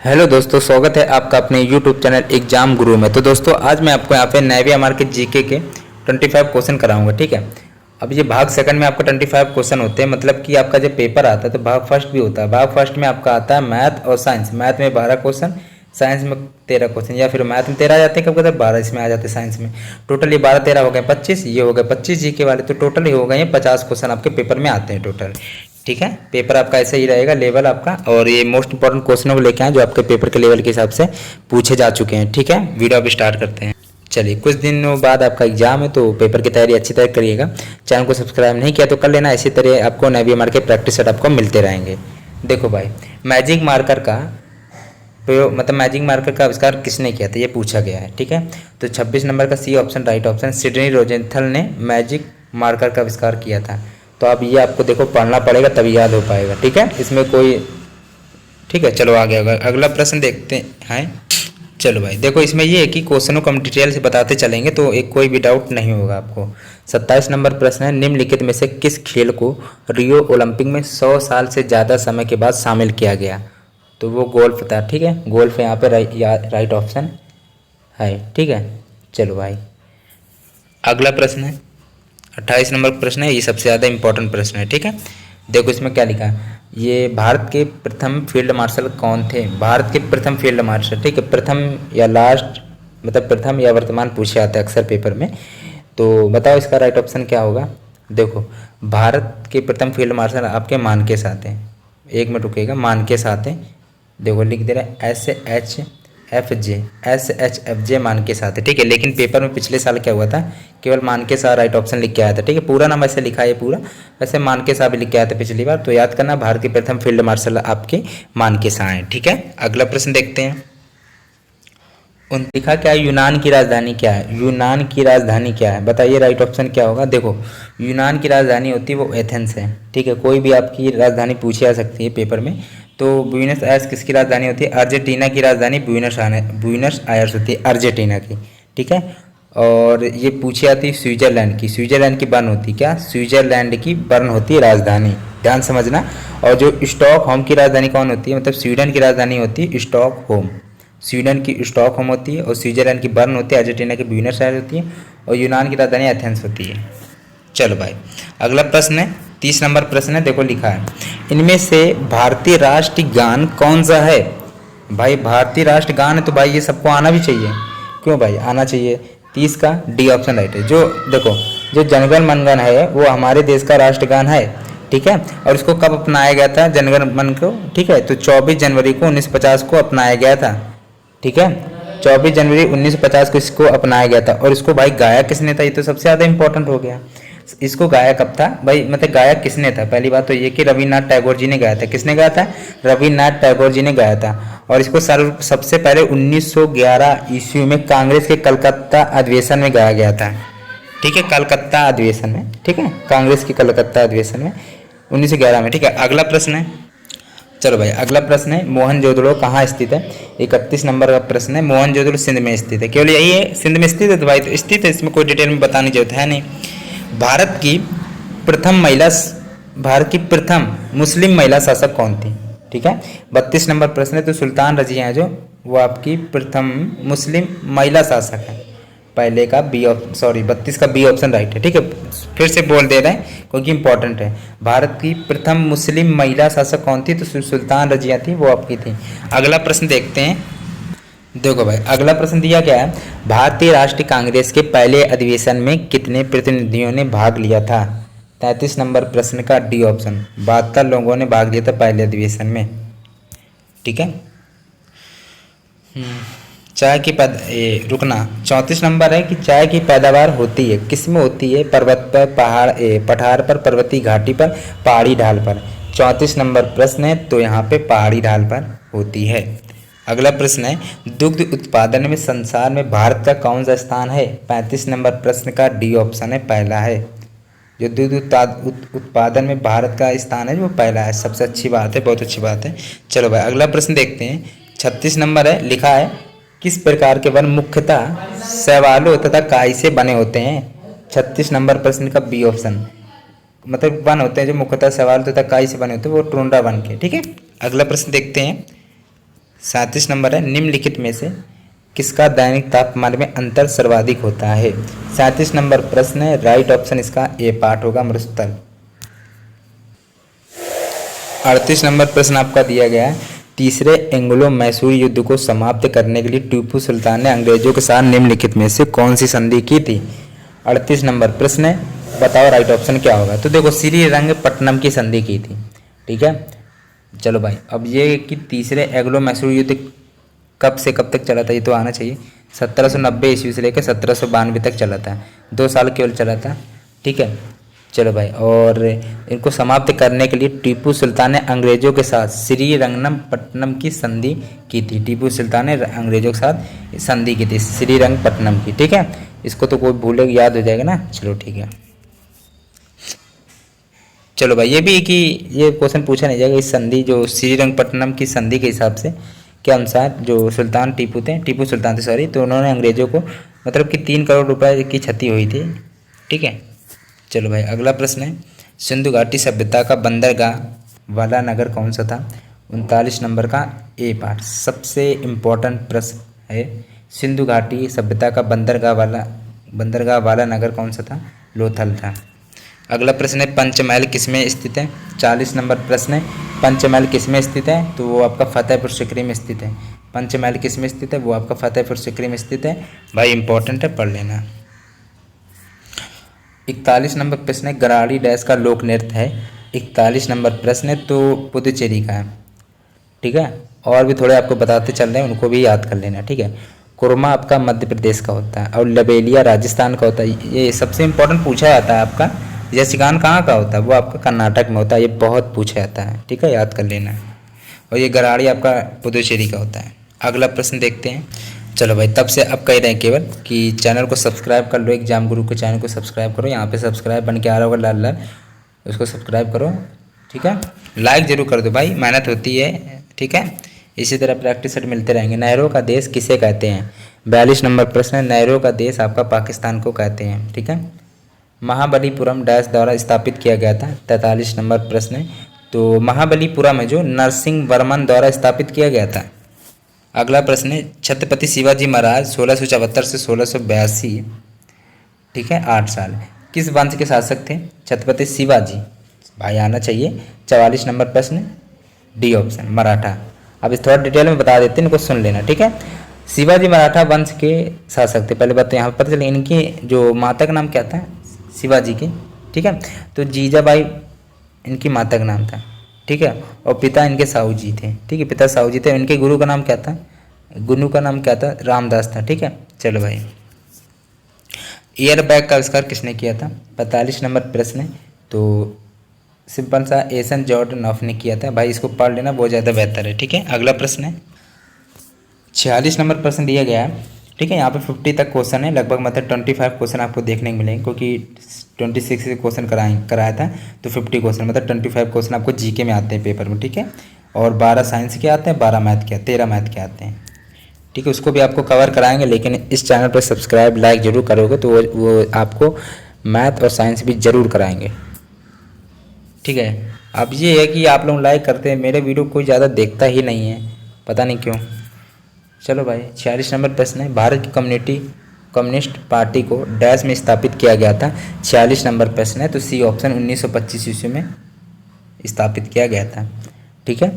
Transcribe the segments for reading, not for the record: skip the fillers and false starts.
Hello दोस्तों, स्वागत है आपका अपने यूट्यूब चैनल एग्जाम गुरु में। तो दोस्तों आज मैं आपको यहाँ पे नेवी एमआर के जीके के 25 क्वेश्चन कराऊंगा, ठीक है। अब ये भाग सेकंड में आपका 25 क्वेश्चन होते हैं, मतलब कि आपका जब पेपर आता है तो भाग फर्स्ट भी होता है। भाग फर्स्ट में आपका आता है मैथ और साइंस। मैथ में 12 क्वेश्चन, साइंस में 13 क्वेश्चन, या फिर मैथ में 13 आ जाते हैं, कब कहते हैं 12 इसमें आ जाते हैं साइंस में। टोटल ये 12 13 हो गए 25, ये हो गए 25 जीके वाले, तो टोटल ये हो गए 50 क्वेश्चन आपके पेपर में आते हैं टोटल, ठीक है। पेपर आपका ऐसे ही रहेगा लेवल आपका, और ये मोस्ट इंपॉर्टेंट क्वेश्चनों को लेके आए जो आपके पेपर के लेवल के हिसाब से पूछे जा चुके हैं, ठीक है। वीडियो अब स्टार्ट करते हैं। चलिए, कुछ दिनों बाद आपका एग्जाम है तो पेपर की तैयारी अच्छी तरह करिएगा। चैनल को सब्सक्राइब नहीं किया तो कर लेना, इसी तरह आपको नेवी एमआर के प्रैक्टिस सेट आपको मिलते रहेंगे। देखो भाई, मैजिक मार्कर का प्रयोग मतलब मैजिक मार्कर का आविष्कार किसने किया था, ये पूछा गया है, ठीक है। तो 26 नंबर का C option right option, Sydney Rosenthal ने मैजिक मार्कर का आविष्कार किया था। तो अब ये आपको देखो पढ़ना पड़ेगा तभी याद हो पाएगा, ठीक है। इसमें कोई, ठीक है। चलो आगे अगला प्रश्न देखते हैं। चलो भाई देखो, इसमें ये है कि क्वेश्चनों को हम डिटेल से बताते चलेंगे तो एक कोई भी डाउट नहीं होगा आपको। 27 नंबर प्रश्न है, निम्नलिखित में से किस खेल को रियो ओलंपिक में 100 साल से ज़्यादा समय के बाद शामिल किया गया। तो वो गोल्फ था, ठीक है। गोल्फ यहाँ पे राइट ऑप्शन है, ठीक है। चलो भाई अगला प्रश्न है 28 नंबर प्रश्न है, ये सबसे ज़्यादा इंपॉर्टेंट प्रश्न है, ठीक है। देखो इसमें क्या लिखा है, ये भारत के प्रथम फील्ड मार्शल कौन थे। भारत के प्रथम फील्ड मार्शल, ठीक है। प्रथम या लास्ट, मतलब प्रथम या वर्तमान पूछे जाते हैं अक्सर पेपर में। तो बताओ इसका राइट ऑप्शन क्या होगा। देखो भारत के प्रथम फील्ड मार्शल आपके मानके साथ हैं, एक मिनट रुकेगा, मानके साथ हैं। देखो लिख दे रहा है SHFJ मान के साथ है, ठीक है। लेकिन पेपर में पिछले साल क्या हुआ था, केवल मान के साथ राइट ऑप्शन लिख के आया था, ठीक है। पूरा नाम ऐसे लिखा है पूरा, वैसे मान के साथ भी लिख के आया था पिछली बार। तो याद करना, भारत के प्रथम फील्ड मार्शल आपके मान के साथ हैं, ठीक है। अगला प्रश्न देखते हैं। लिखा क्या है, यूनान की राजधानी क्या है। यूनान की राजधानी क्या है, बताइए राइट ऑप्शन क्या होगा। देखो यूनान की राजधानी होती है वो एथेंस है, ठीक है। कोई भी आपकी राजधानी पूछी जा सकती है पेपर में। तो ब्यूनस आयर्स किसकी राजधानी होती है, अर्जेंटीना की राजधानी ब्यूनस आयर्स होती है अर्जेंटीना की, ठीक है। और ये पूछी जाती है स्विट्जरलैंड की, स्विट्जरलैंड की बर्न होती है क्या, स्विट्जरलैंड की बर्न होती है राजधानी, ध्यान समझना। और जो स्टॉकहोम की राजधानी कौन होती है, मतलब स्वीडन की राजधानी होती है स्टॉकहोम, स्वीडन की स्टॉकहोम होती है। और स्विट्जरलैंड की बर्न होती है, अर्जेंटीना की ब्यूनस आयर्स होती है, और यूनान की राजधानी एथेंस होती है। चलो भाई अगला प्रश्न है 30 नंबर प्रश्न है। देखो लिखा है, इनमें से भारतीय राष्ट्रीय गान कौन सा है। भाई भारतीय राष्ट्रीय गान है तो भाई ये सबको आना भी चाहिए, क्यों भाई आना चाहिए। 30 का डी ऑप्शन राइट है। जो देखो जो जनगण मनगण है वो हमारे देश का राष्ट्रगान है, ठीक है। और इसको कब अपनाया गया था जनगण मन को, ठीक है। तो 24 जनवरी को 1950 को अपनाया गया था, ठीक है। 24 जनवरी 1950 को इसको अपनाया गया था। और इसको भाई गाया किसने था, ये तो सबसे ज़्यादा इंपॉर्टेंट हो गया। इसको गाया कब था भाई, मतलब गाया किसने था। पहली बात तो ये कि रविन्द्रनाथ टैगोर जी ने गाया था। किसने गाया था, रविन्द्रनाथ टैगोर जी ने गाया था। और इसको सबसे पहले 1911 ईस्वी में कांग्रेस के कलकत्ता अधिवेशन में गाया गया था, ठीक है। कलकत्ता अधिवेशन में, ठीक है, कांग्रेस के कलकत्ता अधिवेशन में 1911 में, ठीक है। अगला प्रश्न है, चलो भाई अगला प्रश्न है, मोहनजोदड़ो कहाँ स्थित है। 31 नंबर का प्रश्न है, मोहनजोदड़ो सिंध में स्थित है। केवल यही है, सिंध में स्थित है तो भाई तो स्थित है, इसमें कोई डिटेल में बताने की जरूरत है नहीं। भारत की प्रथम मुस्लिम महिला शासक कौन थी, ठीक है। 32 नंबर प्रश्न है, तो सुल्तान रजिया है जो, वो आपकी प्रथम मुस्लिम महिला शासक है। पहले का 32 का बी ऑप्शन राइट है, ठीक है। फिर से बोल दे रहे हैं क्योंकि इंपॉर्टेंट है। भारत की प्रथम मुस्लिम महिला शासक कौन थी, तो सुल्तान रजिया थी, वो आपकी थी। अगला प्रश्न देखते हैं। देखो भाई अगला प्रश्न दिया गया है, भारतीय राष्ट्रीय कांग्रेस के पहले अधिवेशन में कितने प्रतिनिधियों ने भाग लिया था। 33 नंबर प्रश्न का डी ऑप्शन, 72 लोगों ने भाग लिया था पहले अधिवेशन में, ठीक है। चाय की रुकना 34 नंबर है कि चाय की पैदावार होती है किस में होती है, पर्वत पर, पठार पर, पर्वतीय घाटी पर, पहाड़ी ढाल पर। 34 नंबर प्रश्न है तो यहाँ पे पहाड़ी ढाल पर होती है। अगला प्रश्न है, दुग्ध उत्पादन में संसार में भारत का कौन सा स्थान है। 35 नंबर प्रश्न का डी ऑप्शन है पहला है। जो दुग्ध उत्पादन में भारत का स्थान है वो पहला है, सबसे अच्छी बात है, बहुत अच्छी बात है। चलो भाई अगला प्रश्न देखते हैं। 36 नंबर है, लिखा है किस प्रकार के वन मुख्यतः शैवालों तथा काई से बने होते हैं। 36 नंबर प्रश्न का बी ऑप्शन, मतलब वन होते हैं जो मुख्यतः शैवाल तथा काई से बने होते हैं वो टुंड्रा वन के, ठीक है। अगला प्रश्न देखते हैं 37 नंबर है, निम्नलिखित में से किसका दैनिक तापमान में अंतर सर्वाधिक होता है। 37 नंबर प्रश्न है, राइट ऑप्शन इसका ए पार्ट होगा, मरुस्थल। 38 नंबर प्रश्न आपका दिया गया है, तीसरे एंग्लो मैसूर युद्ध को समाप्त करने के लिए टीपू सुल्तान ने अंग्रेजों के साथ निम्नलिखित में से कौन सी संधि की थी। 38 नंबर प्रश्न है, बताओ राइट ऑप्शन क्या होगा। तो देखो श्रीरंगपट्टनम की संधि की थी, ठीक है। चलो भाई, अब ये कि तीसरे एंग्लो मैसूर युद्ध कब से कब तक चला था, ये तो आना चाहिए। 1790 ईस्वी से लेकर 1792 तक चला था, 2 साल केवल चला था, ठीक है। चलो भाई, और इनको समाप्त करने के लिए टीपू सुल्तान ने अंग्रेजों के साथ श्रीरंगपट्टनम की संधि की थी। टीपू सुल्तान ने अंग्रेजों के साथ संधि की थी श्रीरंगपट्टनम की, ठीक है। इसको तो कोई भूले, याद हो जाएगा ना। चलो ठीक है। चलो भाई, ये भी कि ये क्वेश्चन पूछा नहीं जाएगा, इस संधि जो श्रीरंगपट्टनम की संधि के हिसाब से के अनुसार जो सुल्तान टीपू सुल्तान थे सॉरी, तो उन्होंने अंग्रेजों को मतलब कि 3 करोड़ रुपए की क्षति हुई थी, ठीक है। चलो भाई, अगला प्रश्न है, सिंधु घाटी सभ्यता का बंदरगाह वाला नगर कौन सा था। 39 नंबर का ए पार्ट सबसे इम्पोर्टेंट प्रश्न है, सिंधु घाटी सभ्यता का बंदरगाह वाला नगर कौन सा था। लोथल था। अगला प्रश्न है, पंचमहल किसमें स्थित है। 40 नंबर प्रश्न है, पंचमहल किसमें स्थित है, तो वो आपका फतेहपुर सीकरी में स्थित है। पंचमहल किसमें स्थित है, वो आपका फतेहपुर सीकरी में स्थित है। भाई इंपॉर्टेंट है, पढ़ लेना। 41 नंबर प्रश्न है, गराड़ी डैश का लोक नृत्य है। 41 नंबर प्रश्न है, तो पुदुचेरी का है, ठीक है। और भी थोड़े आपको बताते चल रहे हैं, उनको भी याद कर लेना, ठीक है। कुरमा आपका मध्य प्रदेश का होता है और लबेलिया राजस्थान का होता है। ये सबसे इम्पोर्टेंट पूछा जाता है आपका। यक्षगान कहाँ का होता है, वो आपका कर्नाटक में होता है, ये बहुत पूछा जाता है, ठीक है, याद कर लेना। और ये गराड़ी आपका पुदुचेरी का होता है। अगला प्रश्न देखते हैं। चलो भाई, तब से अब कह रहे हैं केवल कि चैनल को सब्सक्राइब कर लो, एग्जाम गुरु के चैनल को सब्सक्राइब करो। यहाँ पे सब्सक्राइब बन के आ रहा होगा लाल लाल, उसको सब्सक्राइब करो, ठीक है। लाइक जरूर कर दो भाई, मेहनत होती है, ठीक है। इसी तरह प्रैक्टिस सेट मिलते रहेंगे। नहरों का देश किसे कहते हैं। 42 नंबर प्रश्न है, नहरों का देश आपका पाकिस्तान को कहते हैं, ठीक है। महाबलीपुरम डैश द्वारा स्थापित किया गया था। 43 नंबर प्रश्न है, तो महाबलीपुरम है जो नरसिंह वर्मन द्वारा स्थापित किया गया था। अगला प्रश्न है, छत्रपति शिवाजी महाराज 1674 से 1682, ठीक है, 8 साल किस वंश के शासक थे। छत्रपति शिवाजी, भाई आना चाहिए। 44 नंबर प्रश्न, डी ऑप्शन मराठा। अब इस थोड़ा डिटेल में बता देते हैं, इनको सुन लेना, ठीक है। शिवाजी मराठा वंश के शासक थे। पहले बात तो यहाँ पर पता चले, इनकी जो माता का नाम क्या था शिवाजी की, ठीक है। तो जीजाबाई इनकी माता का नाम था, ठीक है। और पिता इनके साहू जी थे, ठीक है, पिता साहू जी थे। इनके गुरु का नाम क्या था, गुरु का नाम क्या था, रामदास था, ठीक है। चलो भाई, एयर बैग का आविष्कार किसने किया था। 45 नंबर प्रश्न है, तो सिंपल सा एसन जॉर्डनॉफ ने किया था। भाई इसको पढ़ लेना, बहुत ज़्यादा बेहतर है, ठीक है। अगला प्रश्न है, 46 नंबर प्रश्न दिया गया है, ठीक है। यहाँ पे 50 तक क्वेश्चन है, लगभग मतलब 25 क्वेश्चन आपको देखने को मिलेंगे, क्योंकि 26 से क्वेश्चन कराया था, तो 50 क्वेश्चन मतलब 25 क्वेश्चन आपको जीके में आते हैं पेपर में, ठीक है। और 12 साइंस के आते हैं, 12 मैथ के, 13 मैथ के आते हैं, ठीक है। उसको भी आपको कवर कराएंगे, लेकिन इस चैनल पर सब्सक्राइब लाइक जरूर करोगे तो वो आपको मैथ और साइंस भी जरूर कराएंगे, ठीक है। अब ये है कि आप लोग लाइक करते हैं, मेरे वीडियो कोई ज़्यादा देखता ही नहीं है, पता नहीं क्यों। चलो भाई, 46 नंबर प्रश्न है, भारत की कम्युनिस्ट पार्टी को डैश में स्थापित किया गया था। 46 नंबर प्रश्न है, तो सी ऑप्शन 1925 ईस्वी में स्थापित किया गया था, ठीक है।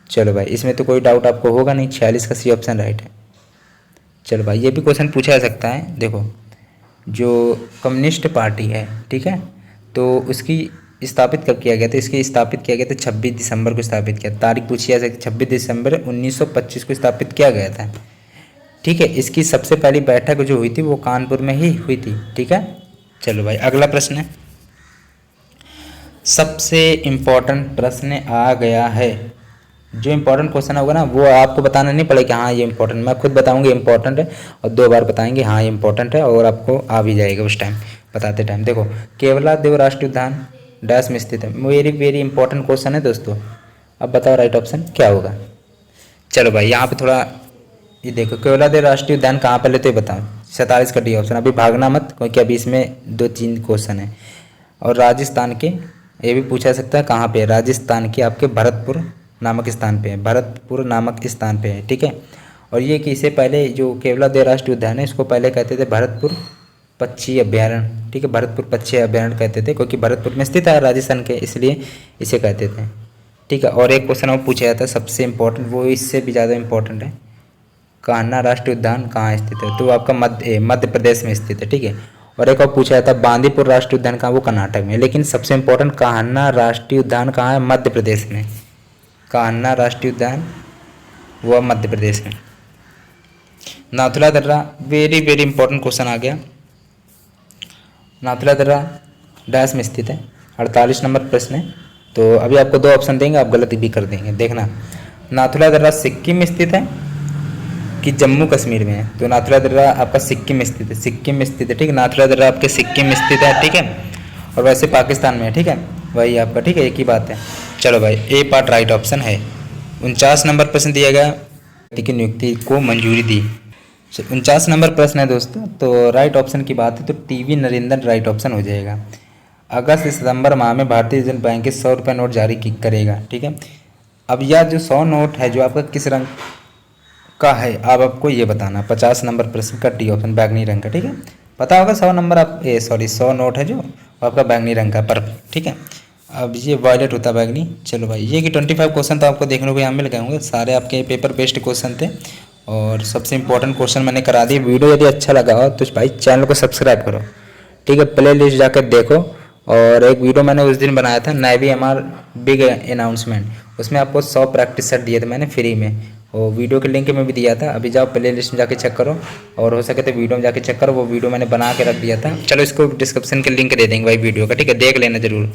चलो भाई, इसमें तो कोई डाउट आपको होगा नहीं, 46 का सी ऑप्शन राइट है। चलो भाई, ये भी क्वेश्चन पूछा जा सकता है। देखो, जो कम्युनिस्ट पार्टी है, ठीक है, तो उसकी स्थापित कब किया गया था। इसकी स्थापित किया गया था 26 दिसंबर को स्थापित किया। तारीख पूछी जा सकती है, 26 दिसंबर 1925 को स्थापित किया गया था, ठीक है। इसकी सबसे पहली बैठक जो हुई थी वो कानपुर में ही हुई थी, ठीक है। चलो भाई, अगला प्रश्न है, सबसे इम्पोर्टेंट प्रश्न आ गया है। जो इम्पोर्टेंट क्वेश्चन होगा ना, वो आपको बताना नहीं पड़ेगा हाँ ये इंपॉर्टेंट, मैं खुद बताऊंगी इंपॉर्टेंट है, और 2 बार बताएंगे हाँ ये इंपॉर्टेंट है, और आपको आ भी जाएगा उस टाइम बताते टाइम। देखो, केवला देव राष्ट्रीय उद्यान डैश में स्थित है। वेरी वेरी इंपॉर्टेंट क्वेश्चन है दोस्तों। अब बताओ राइट ऑप्शन क्या होगा। चलो भाई, यहाँ पे थोड़ा ये देखो, केवला देव राष्ट्रीय उद्यान कहाँ, पहले तो ये बताओ। 47 का डी ऑप्शन। अभी भागना मत, क्योंकि अभी इसमें 2-3 क्वेश्चन है। और राजस्थान के, ये भी पूछा सकता है कहाँ पे है, राजस्थान के आपके भरतपुर नामक स्थान पे है, भरतपुर नामक स्थान पे है, ठीक है। और ये कि इससे पहले जो केवलादेव राष्ट्रीय उद्यान है इसको पहले कहते थे भरतपुर पक्षी अभ्यारण्य, ठीक है, भरतपुर पक्षी अभ्यारण्य कहते थे, क्योंकि भरतपुर में स्थित है राजस्थान के, इसलिए इसे कहते थे, ठीक है। और एक क्वेश्चन और पूछा जाता है सबसे इम्पोर्टेंट, वो इससे भी ज़्यादा इम्पोर्टेंट है, कान्हा राष्ट्रीय उद्यान कहाँ स्थित है, तो आपका मध्य प्रदेश में स्थित है, ठीक है। और एक और पूछा जाता है बांदीपुर राष्ट्रीय उद्यान कहाँ, वो कर्नाटक में, लेकिन सबसे इम्पोर्टेंट कान्हा राष्ट्रीय उद्यान कहाँ है, मध्य प्रदेश में, कान्हा राष्ट्रीय उद्यान वह मध्य प्रदेश में। नाथुला दर्रा, वेरी वेरी इंपॉर्टेंट क्वेश्चन आ गया। नाथुला दर्रा डैश में स्थित है, 48 नंबर प्रश्न है। तो अभी आपको दो ऑप्शन देंगे, आप गलती भी कर देंगे, देखना। नाथुला दर्रा सिक्किम में स्थित है कि जम्मू कश्मीर में है, तो नाथुला दर्रा आपका सिक्किम में स्थित है, सिक्किम में स्थित है, ठीक है। नाथुला दर्रा आपके सिक्किम में स्थित है, ठीक है। और वैसे पाकिस्तान में है, ठीक है, वही आपका, ठीक है, एक ही बात है। चलो भाई, ए पार्ट राइट ऑप्शन है। 49 नंबर प्रश्न दिया गया की नियुक्ति को मंजूरी दी। 49 नंबर प्रश्न है दोस्तों, तो राइट ऑप्शन की बात है तो टीवी नरेंद्रन राइट ऑप्शन हो जाएगा। अगस्त से सितंबर माह में भारतीय रिजर्व बैंक के 100 रुपये नोट जारी करेगा, ठीक है। अब यह जो 100 नोट है जो आपका किस रंग का है, अब आपको ये बताना। 50 नंबर प्रश्न का डी ऑप्शन बैंगनी रंग का, ठीक है। पता होगा 100 नंबर आप 100 नोट है जो आपका बैंगनी रंग का, पर ठीक है। अब ये वायलेट होता है बैगनी। चलो भाई, ये कि 25 क्वेश्चन तो आपको देखने को यहाँ मिल गए होंगे, सारे आपके पेपर बेस्ड क्वेश्चन थे और सबसे इंपॉर्टेंट क्वेश्चन मैंने करा दिए। वीडियो यदि अच्छा लगा हो तो भाई चैनल को सब्सक्राइब करो, ठीक है, प्ले लिस्ट जाकर देखो। और एक वीडियो मैंने उस दिन बनाया था नेवी MR बिग अनाउंसमेंट, उसमें आपको 100 प्रैक्टिस सेट दिए थे मैंने फ्री में, और वीडियो के लिंक में भी दिया था। अभी जाओ प्ले लिस्ट में जाके चेक करो, और हो सके तो वीडियो में जाके चेक करो, वो वीडियो मैंने बना के रख दिया था। चलो इसको डिस्क्रिप्शन के लिंक दे देंगे भाई वीडियो का, ठीक है, देख लेना जरूर।